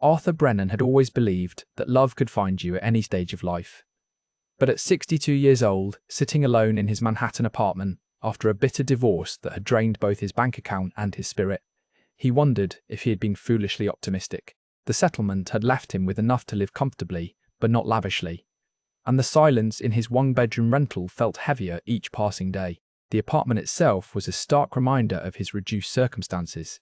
Arthur Brennan had always believed that love could find you at any stage of life. But at 62 years old, sitting alone in his Manhattan apartment, after a bitter divorce that had drained both his bank account and his spirit, he wondered if he had been foolishly optimistic. The settlement had left him with enough to live comfortably, but not lavishly. And the silence in his one-bedroom rental felt heavier each passing day. The apartment itself was a stark reminder of his reduced circumstances,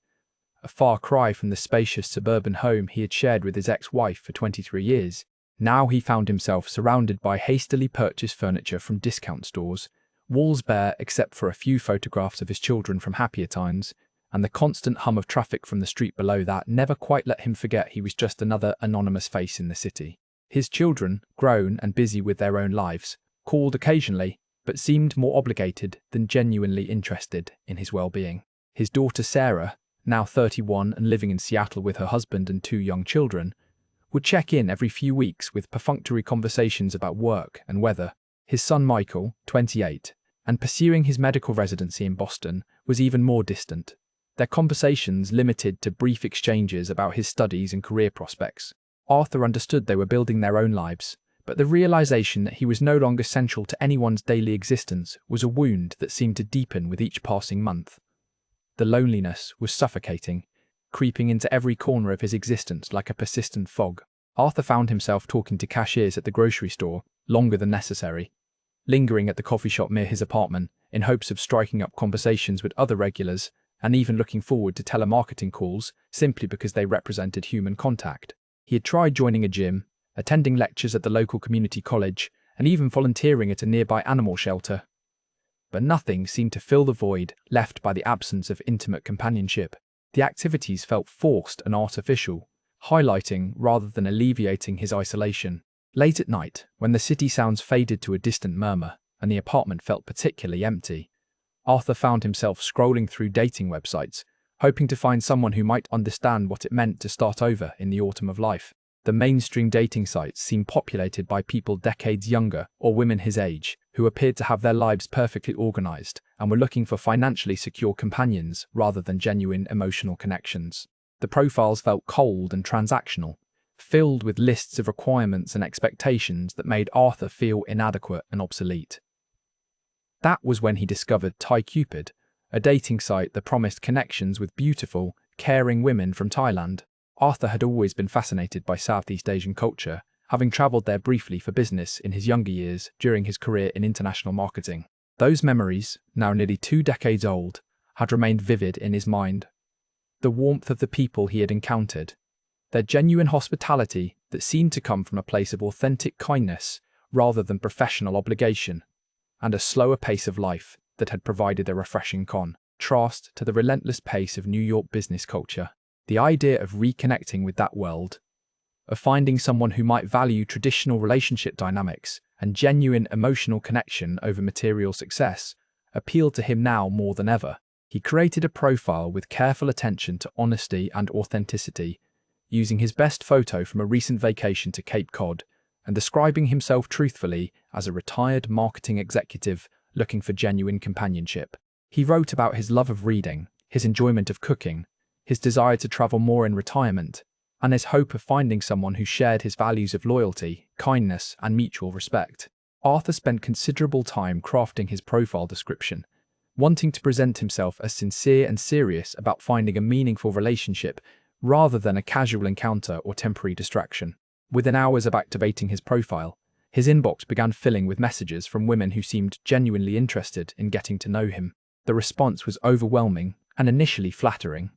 a far cry from the spacious suburban home he had shared with his ex-wife for 23 years. Now he found himself surrounded by hastily purchased furniture from discount stores, walls bare except for a few photographs of his children from happier times, and the constant hum of traffic from the street below that never quite let him forget he was just another anonymous face in the city. His children, grown and busy with their own lives, called occasionally, but seemed more obligated than genuinely interested in his well-being. His daughter Sarah, now 31 and living in Seattle with her husband and 2 young children, would check in every few weeks with perfunctory conversations about work and weather. His son Michael, 28, and pursuing his medical residency in Boston, was even more distant. Their conversations limited to brief exchanges about his studies and career prospects. Arthur understood they were building their own lives, but the realization that he was no longer central to anyone's daily existence was a wound that seemed to deepen with each passing month. The loneliness was suffocating, creeping into every corner of his existence like a persistent fog. Arthur found himself talking to cashiers at the grocery store longer than necessary, lingering at the coffee shop near his apartment in hopes of striking up conversations with other regulars, and even looking forward to telemarketing calls simply because they represented human contact. He had tried joining a gym, attending lectures at the local community college, and even volunteering at a nearby animal shelter. But nothing seemed to fill the void left by the absence of intimate companionship. The activities felt forced and artificial, highlighting rather than alleviating his isolation. Late at night, when the city sounds faded to a distant murmur and the apartment felt particularly empty, Arthur found himself scrolling through dating websites, hoping to find someone who might understand what it meant to start over in the autumn of life. The mainstream dating sites seemed populated by people decades younger or women his age, who appeared to have their lives perfectly organized and were looking for financially secure companions rather than genuine emotional connections. The profiles felt cold and transactional, filled with lists of requirements and expectations that made Arthur feel inadequate and obsolete. That was when he discovered ThaiCupid, a dating site that promised connections with beautiful, caring women from Thailand. Arthur had always been fascinated by Southeast Asian culture, having travelled there briefly for business in his younger years during his career in international marketing. Those memories, now nearly 2 decades old, had remained vivid in his mind. The warmth of the people he had encountered, their genuine hospitality that seemed to come from a place of authentic kindness rather than professional obligation, and a slower pace of life that had provided a refreshing contrast to the relentless pace of New York business culture. The idea of reconnecting with that world, of finding someone who might value traditional relationship dynamics and genuine emotional connection over material success, appealed to him now more than ever. He created a profile with careful attention to honesty and authenticity, using his best photo from a recent vacation to Cape Cod and describing himself truthfully as a retired marketing executive looking for genuine companionship. He wrote about his love of reading, his enjoyment of cooking, his desire to travel more in retirement, and his hope of finding someone who shared his values of loyalty, kindness, and mutual respect. Arthur spent considerable time crafting his profile description, wanting to present himself as sincere and serious about finding a meaningful relationship rather than a casual encounter or temporary distraction. Within hours of activating his profile, his inbox began filling with messages from women who seemed genuinely interested in getting to know him. The response was overwhelming and initially flattering,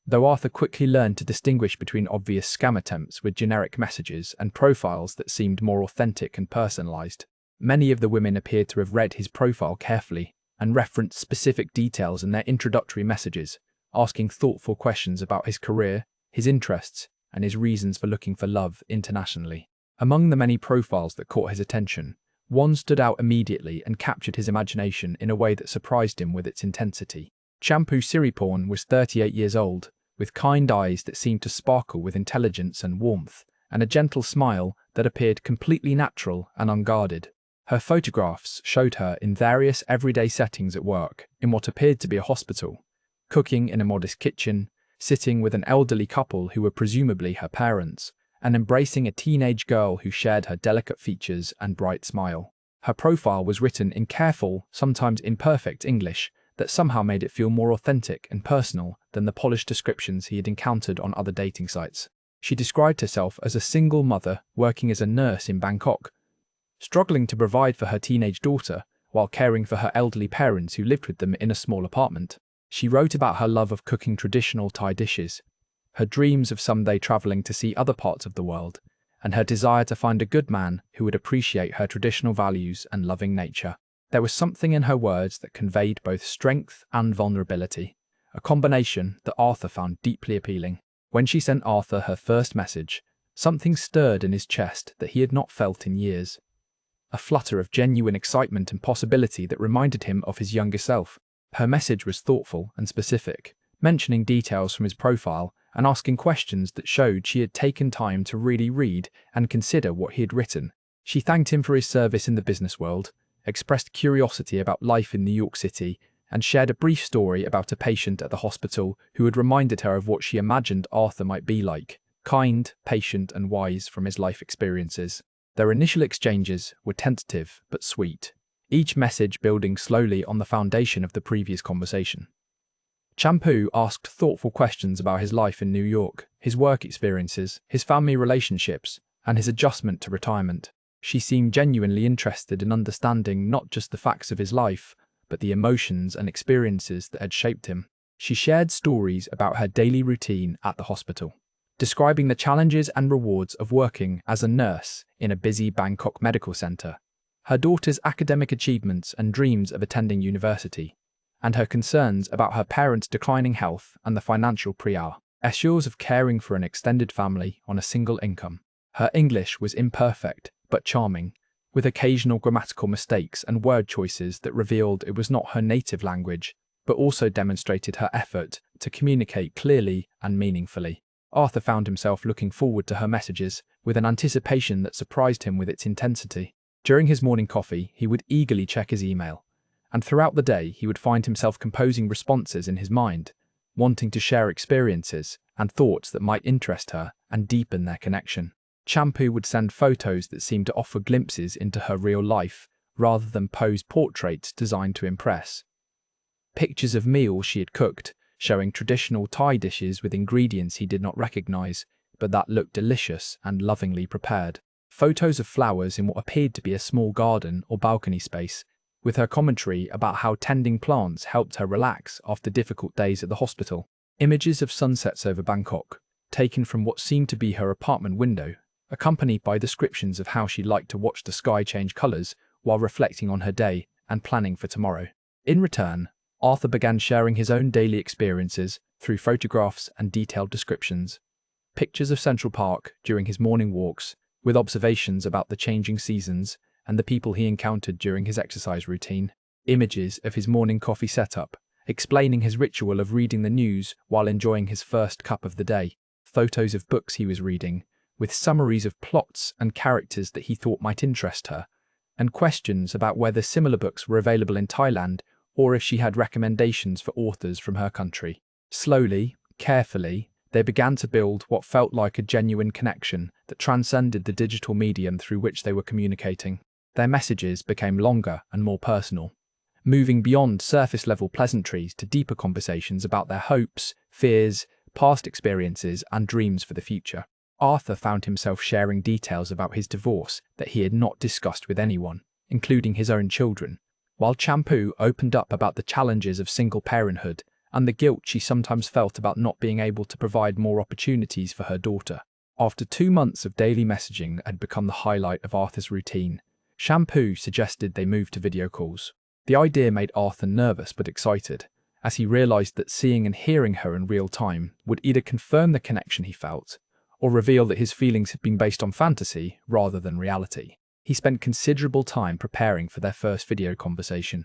though Arthur quickly learned to distinguish between obvious scam attempts with generic messages and profiles that seemed more authentic and personalized. Many of the women appeared to have read his profile carefully and referenced specific details in their introductory messages, asking thoughtful questions about his career, his interests, and his reasons for looking for love internationally. Among the many profiles that caught his attention, one stood out immediately and captured his imagination in a way that surprised him with its intensity. Champu Siriporn was 38 years old, with kind eyes that seemed to sparkle with intelligence and warmth, and a gentle smile that appeared completely natural and unguarded. Her photographs showed her in various everyday settings at work, in what appeared to be a hospital, cooking in a modest kitchen, sitting with an elderly couple who were presumably her parents, and embracing a teenage girl who shared her delicate features and bright smile. Her profile was written in careful, sometimes imperfect English that somehow made it feel more authentic and personal than the polished descriptions he had encountered on other dating sites. She described herself as a single mother working as a nurse in Bangkok, struggling to provide for her teenage daughter while caring for her elderly parents who lived with them in a small apartment. She wrote about her love of cooking traditional Thai dishes, her dreams of someday traveling to see other parts of the world, and her desire to find a good man who would appreciate her traditional values and loving nature. There was something in her words that conveyed both strength and vulnerability, a combination that Arthur found deeply appealing. When she sent Arthur her first message, something stirred in his chest that he had not felt in years. A flutter of genuine excitement and possibility that reminded him of his younger self. Her message was thoughtful and specific, mentioning details from his profile and asking questions that showed she had taken time to really read and consider what he had written. She thanked him for his service in the business world, expressed curiosity about life in New York City, and shared a brief story about a patient at the hospital who had reminded her of what she imagined Arthur might be like, kind, patient, and wise from his life experiences. Their initial exchanges were tentative but sweet, each message building slowly on the foundation of the previous conversation. Champu asked thoughtful questions about his life in New York, his work experiences, his family relationships, and his adjustment to retirement. She seemed genuinely interested in understanding not just the facts of his life, but the emotions and experiences that had shaped him. She shared stories about her daily routine at the hospital, describing the challenges and rewards of working as a nurse in a busy Bangkok medical center, her daughter's academic achievements and dreams of attending university, and her concerns about her parents' declining health and the financial pressures of caring for an extended family on a single income. Her English was imperfect but charming, with occasional grammatical mistakes and word choices that revealed it was not her native language, but also demonstrated her effort to communicate clearly and meaningfully. Arthur found himself looking forward to her messages with an anticipation that surprised him with its intensity. During his morning coffee, he would eagerly check his email, and throughout the day he would find himself composing responses in his mind, wanting to share experiences and thoughts that might interest her and deepen their connection. Champu would send photos that seemed to offer glimpses into her real life, rather than pose portraits designed to impress. Pictures of meals she had cooked, showing traditional Thai dishes with ingredients he did not recognize, but that looked delicious and lovingly prepared. Photos of flowers in what appeared to be a small garden or balcony space, with her commentary about how tending plants helped her relax after difficult days at the hospital. Images of sunsets over Bangkok, taken from what seemed to be her apartment window, accompanied by descriptions of how she liked to watch the sky change colors while reflecting on her day and planning for tomorrow. In return, Arthur began sharing his own daily experiences through photographs and detailed descriptions. Pictures of Central Park during his morning walks, with observations about the changing seasons and the people he encountered during his exercise routine. Images of his morning coffee setup, explaining his ritual of reading the news while enjoying his first cup of the day. Photos of books he was reading, with summaries of plots and characters that he thought might interest her, and questions about whether similar books were available in Thailand or if she had recommendations for authors from her country. Slowly, carefully, they began to build what felt like a genuine connection that transcended the digital medium through which they were communicating. Their messages became longer and more personal, moving beyond surface-level pleasantries to deeper conversations about their hopes, fears, past experiences, and dreams for the future. Arthur found himself sharing details about his divorce that he had not discussed with anyone, including his own children, while Champu opened up about the challenges of single parenthood and the guilt she sometimes felt about not being able to provide more opportunities for her daughter. After 2 months of daily messaging had become the highlight of Arthur's routine, Champu suggested they move to video calls. The idea made Arthur nervous but excited, as he realized that seeing and hearing her in real time would either confirm the connection he felt, or reveal that his feelings had been based on fantasy rather than reality. He spent considerable time preparing for their first video conversation,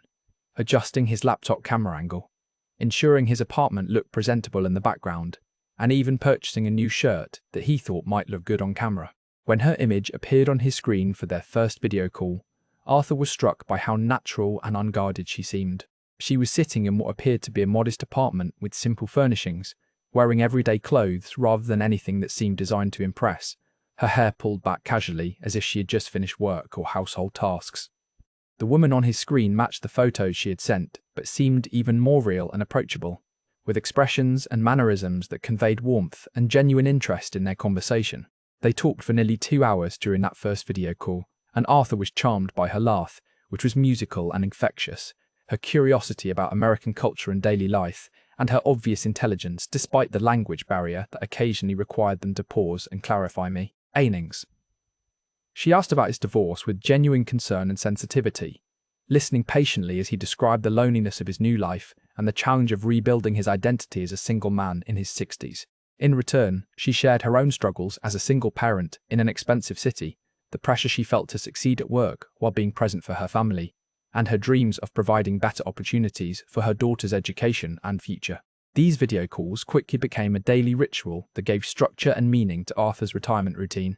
adjusting his laptop camera angle, ensuring his apartment looked presentable in the background, and even purchasing a new shirt that he thought might look good on camera. When her image appeared on his screen for their first video call, Arthur was struck by how natural and unguarded she seemed. She was sitting in what appeared to be a modest apartment with simple furnishings, wearing everyday clothes rather than anything that seemed designed to impress, her hair pulled back casually as if she had just finished work or household tasks. The woman on his screen matched the photos she had sent, but seemed even more real and approachable, with expressions and mannerisms that conveyed warmth and genuine interest in their conversation. They talked for nearly 2 hours during that first video call, and Arthur was charmed by her laugh, which was musical and infectious, her curiosity about American culture and daily life, and her obvious intelligence despite the language barrier that occasionally required them to pause and clarify me. Ainings. She asked about his divorce with genuine concern and sensitivity, listening patiently as he described the loneliness of his new life and the challenge of rebuilding his identity as a single man in his 60s. In return, she shared her own struggles as a single parent in an expensive city, the pressure she felt to succeed at work while being present for her family, and her dreams of providing better opportunities for her daughter's education and future. These video calls quickly became a daily ritual that gave structure and meaning to Arthur's retirement routine.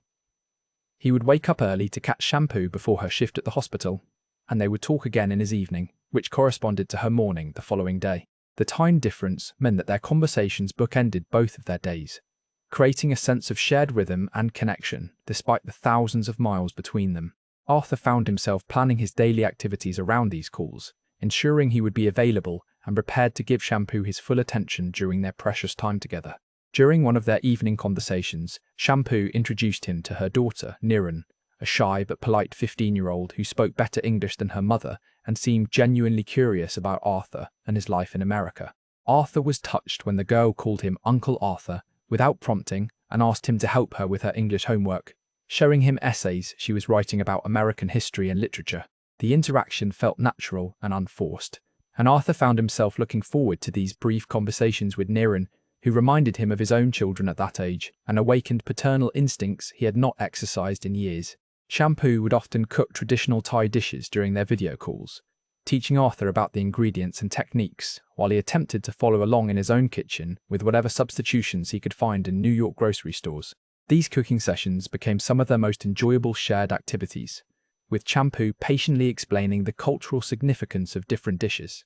He would wake up early to catch shampoo before her shift at the hospital, and they would talk again in his evening, which corresponded to her morning the following day. The time difference meant that their conversations bookended both of their days, creating a sense of shared rhythm and connection despite the thousands of miles between them. Arthur found himself planning his daily activities around these calls, ensuring he would be available and prepared to give Shampoo his full attention during their precious time together. During one of their evening conversations, Shampoo introduced him to her daughter, Niran, a shy but polite 15-year-old who spoke better English than her mother and seemed genuinely curious about Arthur and his life in America. Arthur was touched when the girl called him Uncle Arthur without prompting and asked him to help her with her English homework, showing him essays she was writing about American history and literature. The interaction felt natural and unforced, and Arthur found himself looking forward to these brief conversations with Niran, who reminded him of his own children at that age and awakened paternal instincts he had not exercised in years. Shampoo would often cook traditional Thai dishes during their video calls, teaching Arthur about the ingredients and techniques while he attempted to follow along in his own kitchen with whatever substitutions he could find in New York grocery stores. These cooking sessions became some of their most enjoyable shared activities, with Shampoo patiently explaining the cultural significance of different dishes,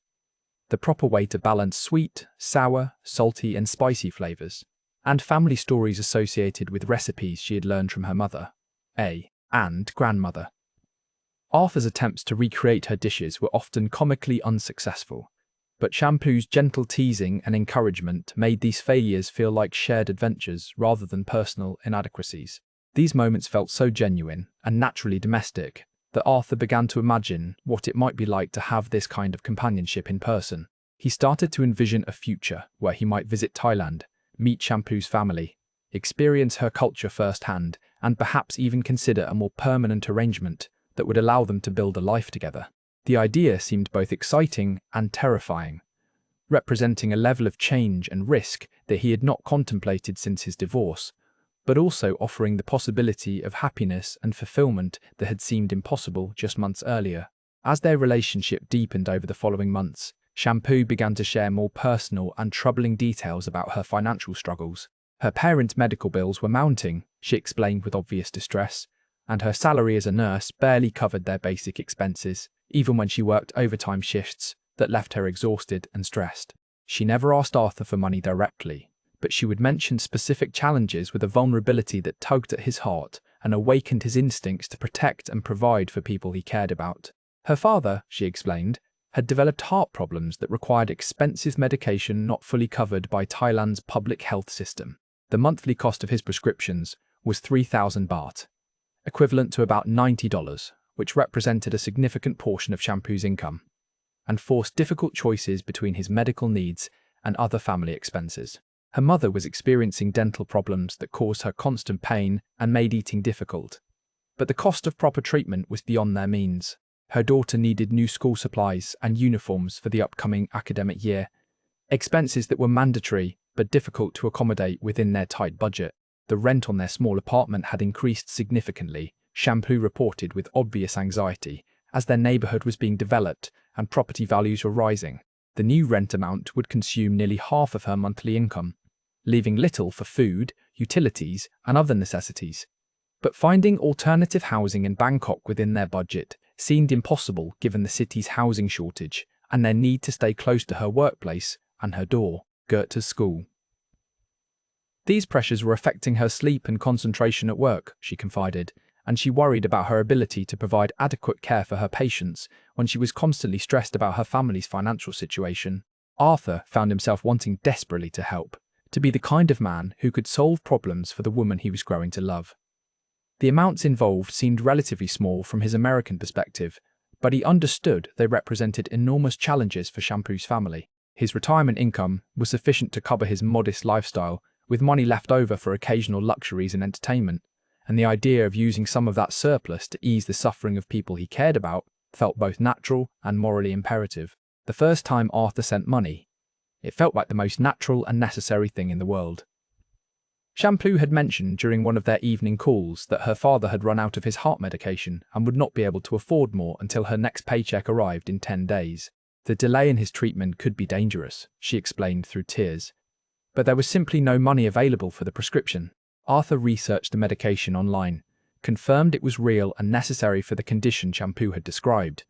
the proper way to balance sweet, sour, salty and spicy flavors, and family stories associated with recipes she had learned from her mother, and grandmother. Arthur's attempts to recreate her dishes were often comically unsuccessful, but Shampoo's gentle teasing and encouragement made these failures feel like shared adventures rather than personal inadequacies. These moments felt so genuine and naturally domestic that Arthur began to imagine what it might be like to have this kind of companionship in person. He started to envision a future where he might visit Thailand, meet Shampoo's family, experience her culture firsthand, and perhaps even consider a more permanent arrangement that would allow them to build a life together. The idea seemed both exciting and terrifying, representing a level of change and risk that he had not contemplated since his divorce, but also offering the possibility of happiness and fulfillment that had seemed impossible just months earlier. As their relationship deepened over the following months, Shampoo began to share more personal and troubling details about her financial struggles. Her parents' medical bills were mounting, she explained with obvious distress, and her salary as a nurse barely covered their basic expenses, even when she worked overtime shifts that left her exhausted and stressed. She never asked Arthur for money directly, but she would mention specific challenges with a vulnerability that tugged at his heart and awakened his instincts to protect and provide for people he cared about. Her father, she explained, had developed heart problems that required expensive medication not fully covered by Thailand's public health system. The monthly cost of his prescriptions was 3,000 baht, equivalent to about $90, which represented a significant portion of Shampoo's income, and forced difficult choices between his medical needs and other family expenses. Her mother was experiencing dental problems that caused her constant pain and made eating difficult, but the cost of proper treatment was beyond their means. Her daughter needed new school supplies and uniforms for the upcoming academic year, expenses that were mandatory but difficult to accommodate within their tight budget. The rent on their small apartment had increased significantly, Shampoo reported with obvious anxiety, as their neighborhood was being developed and property values were rising. The new rent amount would consume nearly half of her monthly income, leaving little for food, utilities, and other necessities. But finding alternative housing in Bangkok within their budget seemed impossible given the city's housing shortage and their need to stay close to her workplace and her door, Goethe's school. These pressures were affecting her sleep and concentration at work, she confided, and she worried about her ability to provide adequate care for her patients when she was constantly stressed about her family's financial situation. Arthur found himself wanting desperately to help, to be the kind of man who could solve problems for the woman he was growing to love. The amounts involved seemed relatively small from his American perspective, but he understood they represented enormous challenges for Shampoo's family. His retirement income was sufficient to cover his modest lifestyle, with money left over for occasional luxuries and entertainment, and the idea of using some of that surplus to ease the suffering of people he cared about felt both natural and morally imperative. The first time Arthur sent money, it felt like the most natural and necessary thing in the world. Shampoo had mentioned during one of their evening calls that her father had run out of his heart medication and would not be able to afford more until her next paycheck arrived in 10 days. The delay in his treatment could be dangerous, she explained through tears, but there was simply no money available for the prescription. Arthur researched the medication online, confirmed it was real and necessary for the condition Shampoo had described,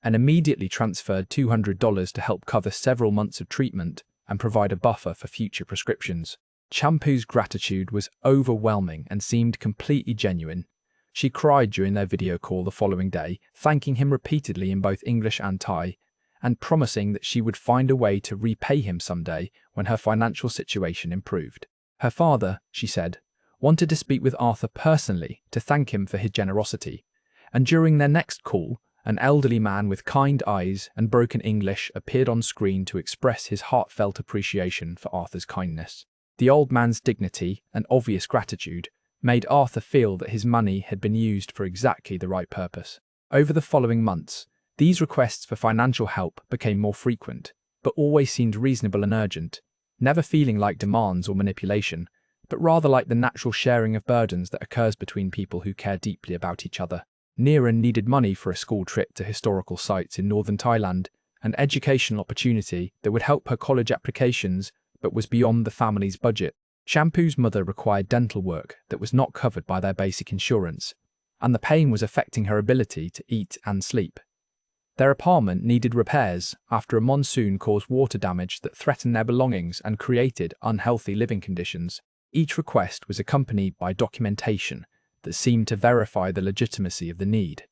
and immediately transferred $200 to help cover several months of treatment and provide a buffer for future prescriptions. Shampoo's gratitude was overwhelming and seemed completely genuine. She cried during their video call the following day, thanking him repeatedly in both English and Thai, and promising that she would find a way to repay him someday when her financial situation improved. Her father, she said, wanted to speak with Arthur personally to thank him for his generosity, and during their next call, an elderly man with kind eyes and broken English appeared on screen to express his heartfelt appreciation for Arthur's kindness. The old man's dignity and obvious gratitude made Arthur feel that his money had been used for exactly the right purpose. Over the following months, these requests for financial help became more frequent, but always seemed reasonable and urgent, never feeling like demands or manipulation, but rather like the natural sharing of burdens that occurs between people who care deeply about each other. Niran needed money for a school trip to historical sites in northern Thailand, an educational opportunity that would help her college applications but was beyond the family's budget. Shampoo's mother required dental work that was not covered by their basic insurance, and the pain was affecting her ability to eat and sleep. Their apartment needed repairs after a monsoon caused water damage that threatened their belongings and created unhealthy living conditions. Each request was accompanied by documentation that seemed to verify the legitimacy of the need.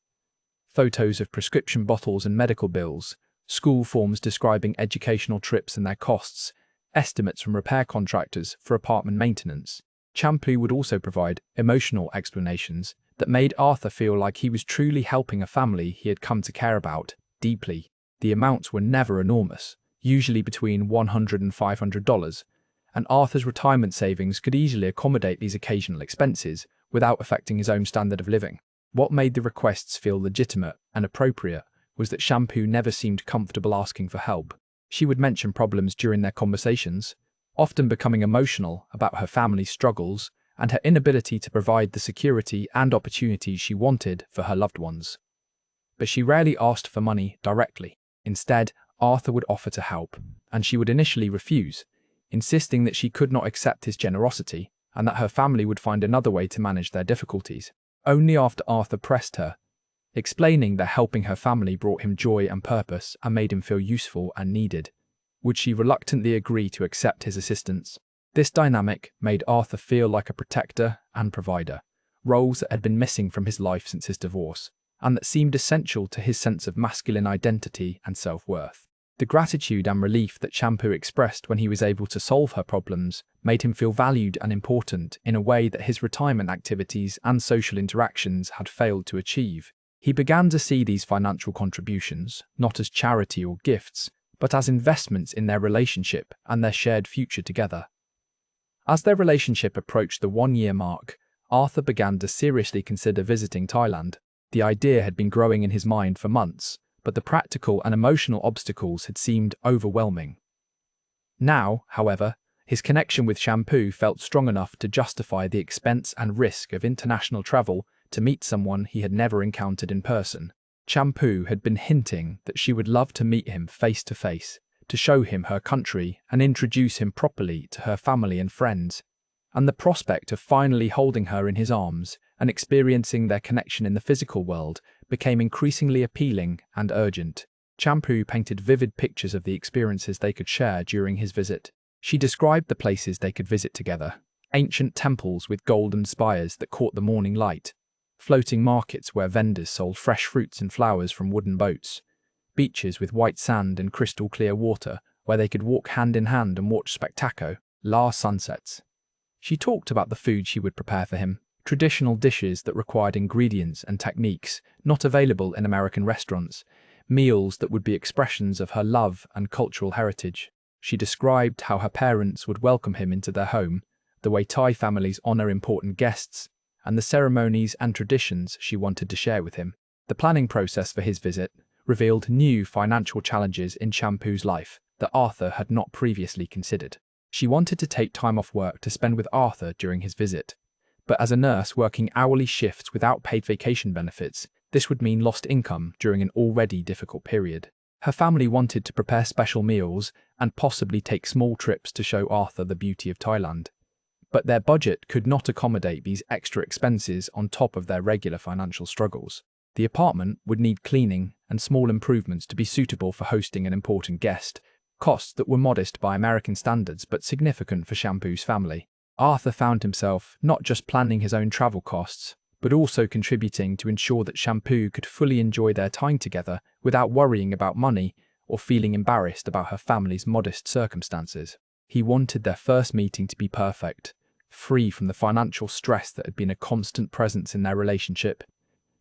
Photos of prescription bottles and medical bills, school forms describing educational trips and their costs, estimates from repair contractors for apartment maintenance. Shampoo would also provide emotional explanations that made Arthur feel like he was truly helping a family he had come to care about deeply. The amounts were never enormous, usually between $100 and $500, and Arthur's retirement savings could easily accommodate these occasional expenses without affecting his own standard of living. What made the requests feel legitimate and appropriate was that Shampoo never seemed comfortable asking for help. She would mention problems during their conversations, often becoming emotional about her family's struggles and her inability to provide the security and opportunities she wanted for her loved ones. But she rarely asked for money directly. Instead, Arthur would offer to help, and she would initially refuse, insisting that she could not accept his generosity and that her family would find another way to manage their difficulties. Only after Arthur pressed her, explaining that helping her family brought him joy and purpose and made him feel useful and needed, would she reluctantly agree to accept his assistance. This dynamic made Arthur feel like a protector and provider, roles that had been missing from his life since his divorce, and that seemed essential to his sense of masculine identity and self-worth. The gratitude and relief that Shampoo expressed when he was able to solve her problems made him feel valued and important in a way that his retirement activities and social interactions had failed to achieve. He began to see these financial contributions not as charity or gifts, but as investments in their relationship and their shared future together. As their relationship approached the 1-year mark, Arthur began to seriously consider visiting Thailand. The idea had been growing in his mind for months, but the practical and emotional obstacles had seemed overwhelming. Now, however, his connection with Shampoo felt strong enough to justify the expense and risk of international travel to meet someone he had never encountered in person. Shampoo had been hinting that she would love to meet him face to face, to show him her country and introduce him properly to her family and friends, and the prospect of finally holding her in his arms and experiencing their connection in the physical world became increasingly appealing and urgent. Shampoo painted vivid pictures of the experiences they could share during his visit. She described the places they could visit together, ancient temples with golden spires that caught the morning light, floating markets where vendors sold fresh fruits and flowers from wooden boats, beaches with white sand and crystal clear water where they could walk hand in hand and watch spectacular sunsets. She talked about the food she would prepare for him, traditional dishes that required ingredients and techniques not available in American restaurants, meals that would be expressions of her love and cultural heritage. She described how her parents would welcome him into their home, the way Thai families honor important guests, and the ceremonies and traditions she wanted to share with him. The planning process for his visit revealed new financial challenges in Shampoo's life that Arthur had not previously considered. She wanted to take time off work to spend with Arthur during his visit, but as a nurse working hourly shifts without paid vacation benefits, this would mean lost income during an already difficult period. Her family wanted to prepare special meals and possibly take small trips to show Arthur the beauty of Thailand, but their budget could not accommodate these extra expenses on top of their regular financial struggles. The apartment would need cleaning and small improvements to be suitable for hosting an important guest, costs that were modest by American standards but significant for Shampoo's family. Arthur found himself not just planning his own travel costs, but also contributing to ensure that Shampoo could fully enjoy their time together without worrying about money or feeling embarrassed about her family's modest circumstances. He wanted their first meeting to be perfect, free from the financial stress that had been a constant presence in their relationship,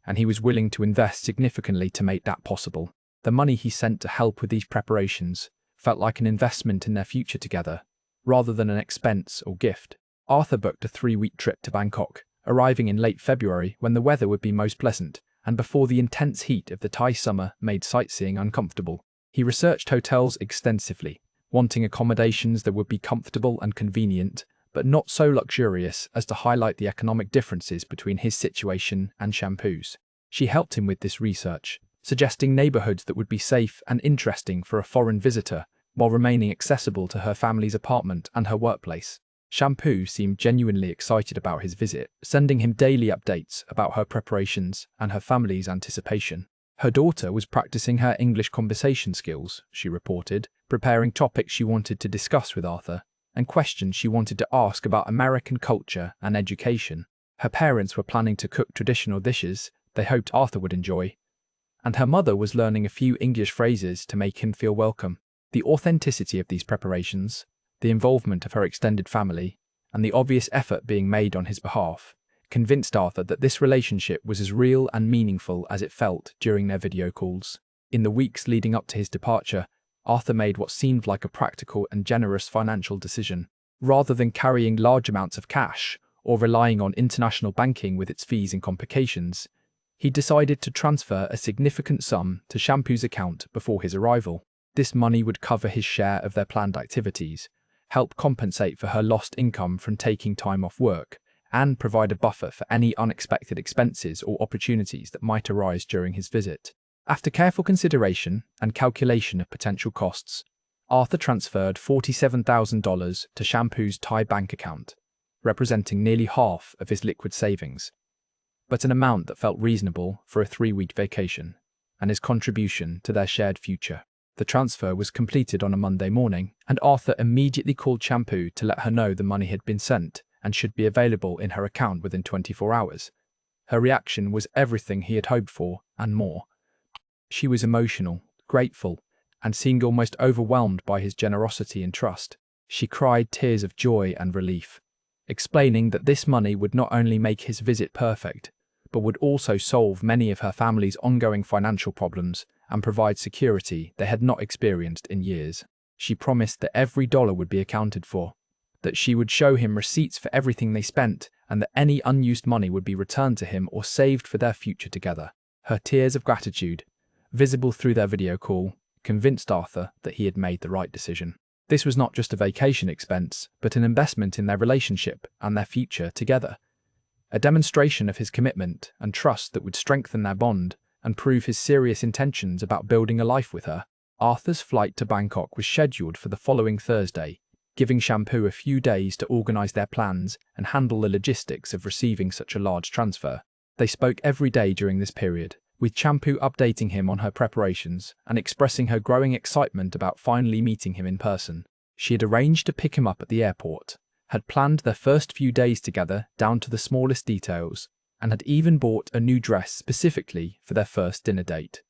and he was willing to invest significantly to make that possible. The money he sent to help with these preparations felt like an investment in their future together, rather than an expense or gift. Arthur booked a 3-week trip to Bangkok, arriving in late February when the weather would be most pleasant, and before the intense heat of the Thai summer made sightseeing uncomfortable. He researched hotels extensively, wanting accommodations that would be comfortable and convenient, but not so luxurious as to highlight the economic differences between his situation and Shampoo's. She helped him with this research, suggesting neighborhoods that would be safe and interesting for a foreign visitor, while remaining accessible to her family's apartment and her workplace. Shampoo seemed genuinely excited about his visit, sending him daily updates about her preparations and her family's anticipation. Her daughter was practicing her English conversation skills, she reported, preparing topics she wanted to discuss with Arthur, and questions she wanted to ask about American culture and education. Her parents were planning to cook traditional dishes they hoped Arthur would enjoy, and her mother was learning a few English phrases to make him feel welcome. The authenticity of these preparations, the involvement of her extended family, and the obvious effort being made on his behalf, convinced Arthur that this relationship was as real and meaningful as it felt during their video calls. In the weeks leading up to his departure, Arthur made what seemed like a practical and generous financial decision. Rather than carrying large amounts of cash or relying on international banking with its fees and complications, he decided to transfer a significant sum to Shampoo's account before his arrival. This money would cover his share of their planned activities, help compensate for her lost income from taking time off work, and provide a buffer for any unexpected expenses or opportunities that might arise during his visit. After careful consideration and calculation of potential costs, Arthur transferred $47,000 to Shampoo's Thai bank account, representing nearly half of his liquid savings, but an amount that felt reasonable for a 3-week vacation and his contribution to their shared future. The transfer was completed on a Monday morning, and Arthur immediately called Shampoo to let her know the money had been sent and should be available in her account within 24 hours. Her reaction was everything he had hoped for and more. She was emotional, grateful, and seemed almost overwhelmed by his generosity and trust. She cried tears of joy and relief, explaining that this money would not only make his visit perfect, but would also solve many of her family's ongoing financial problems and provide security they had not experienced in years. She promised that every dollar would be accounted for, that she would show him receipts for everything they spent, and that any unused money would be returned to him or saved for their future together. Her tears of gratitude, visible through their video call, convinced Arthur that he had made the right decision. This was not just a vacation expense, but an investment in their relationship and their future together. A demonstration of his commitment and trust that would strengthen their bond and prove his serious intentions about building a life with her. Arthur's flight to Bangkok was scheduled for the following Thursday, giving Shampoo a few days to organise their plans and handle the logistics of receiving such a large transfer. They spoke every day during this period, with Shampoo updating him on her preparations and expressing her growing excitement about finally meeting him in person. She had arranged to pick him up at the airport, had planned their first few days together down to the smallest details, and had even bought a new dress specifically for their first dinner date.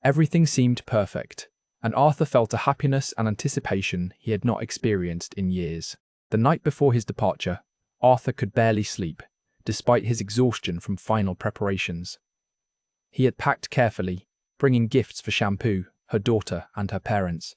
Everything seemed perfect, and Arthur felt a happiness and anticipation he had not experienced in years. The night before his departure, Arthur could barely sleep, despite his exhaustion from final preparations. He had packed carefully, bringing gifts for Shampoo, her daughter, and her parents.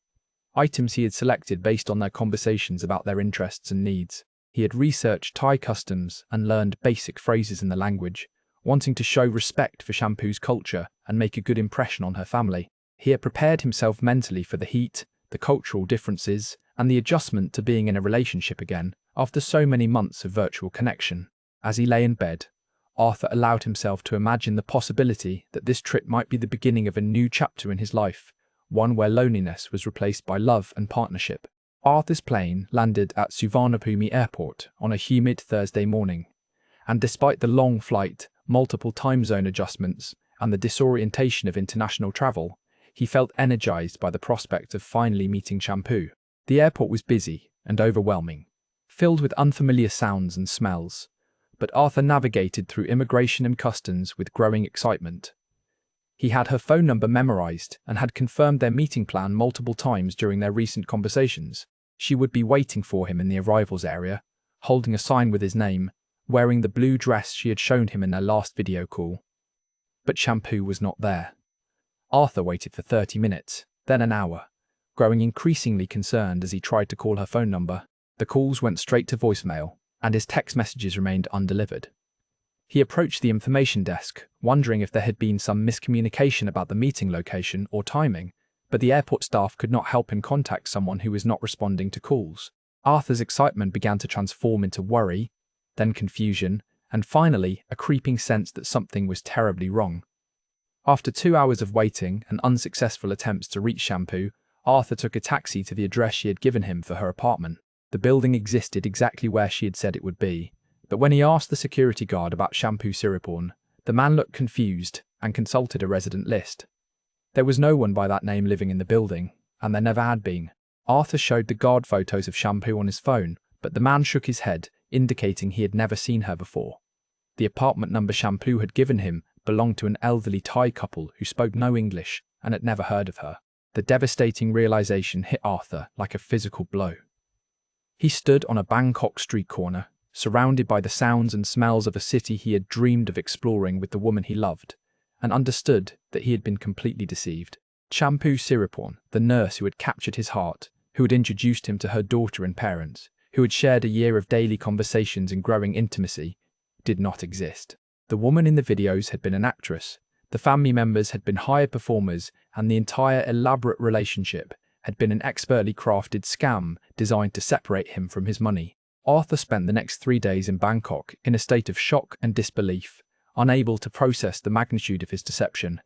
Items he had selected based on their conversations about their interests and needs. He had researched Thai customs and learned basic phrases in the language, wanting to show respect for Shampoo's culture and make a good impression on her family. He had prepared himself mentally for the heat, the cultural differences, and the adjustment to being in a relationship again after so many months of virtual connection. As he lay in bed, Arthur allowed himself to imagine the possibility that this trip might be the beginning of a new chapter in his life, one where loneliness was replaced by love and partnership. Arthur's plane landed at Suvarnabhumi Airport on a humid Thursday morning, and despite the long flight, multiple time zone adjustments, and the disorientation of international travel, he felt energized by the prospect of finally meeting Shampoo. The airport was busy and overwhelming, filled with unfamiliar sounds and smells, but Arthur navigated through immigration and customs with growing excitement. He had her phone number memorized and had confirmed their meeting plan multiple times during their recent conversations. She would be waiting for him in the arrivals area, holding a sign with his name, wearing the blue dress she had shown him in their last video call. But Shampoo was not there. Arthur waited for 30 minutes, then an hour, growing increasingly concerned as he tried to call her phone number. The calls went straight to voicemail, and his text messages remained undelivered. He approached the information desk, wondering if there had been some miscommunication about the meeting location or timing, but the airport staff could not help him contact someone who was not responding to calls. Arthur's excitement began to transform into worry, then confusion, and finally a creeping sense that something was terribly wrong. After 2 hours of waiting and unsuccessful attempts to reach Shampoo, Arthur took a taxi to the address she had given him for her apartment. The building existed exactly where she had said it would be, but when he asked the security guard about Shampoo Siriporn, the man looked confused and consulted a resident list. There was no one by that name living in the building, and there never had been. Arthur showed the guard photos of Shampoo on his phone, but the man shook his head, indicating he had never seen her before. The apartment number Shampoo had given him belonged to an elderly Thai couple who spoke no English and had never heard of her. The devastating realization hit Arthur like a physical blow. He stood on a Bangkok street corner, surrounded by the sounds and smells of a city he had dreamed of exploring with the woman he loved, and understood that he had been completely deceived. Shampoo Siriporn, the nurse who had captured his heart, who had introduced him to her daughter and parents, who had shared a year of daily conversations and growing intimacy, did not exist. The woman in the videos had been an actress, the family members had been higher performers, and the entire elaborate relationship had been an expertly crafted scam designed to separate him from his money. Arthur spent the next 3 days in Bangkok in a state of shock and disbelief, unable to process the magnitude of his deception.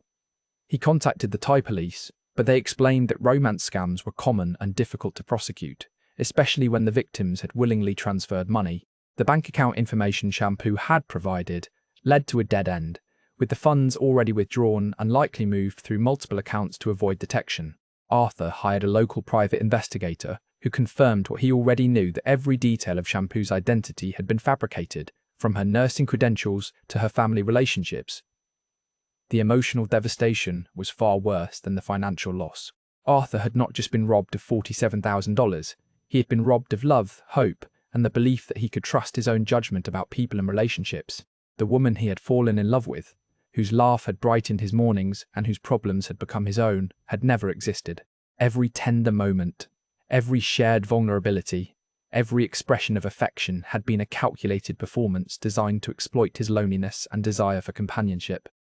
He contacted the Thai police, but they explained that romance scams were common and difficult to prosecute, especially when the victims had willingly transferred money. The bank account information Shampoo had provided led to a dead end, with the funds already withdrawn and likely moved through multiple accounts to avoid detection. Arthur hired a local private investigator who confirmed what he already knew, that every detail of Shampoo's identity had been fabricated, from her nursing credentials to her family relationships. The emotional devastation was far worse than the financial loss. Arthur had not just been robbed of $47,000, he had been robbed of love, hope, and the belief that he could trust his own judgment about people and relationships. The woman he had fallen in love with, whose laugh had brightened his mornings and whose problems had become his own, had never existed. Every tender moment, every shared vulnerability, every expression of affection had been a calculated performance designed to exploit his loneliness and desire for companionship.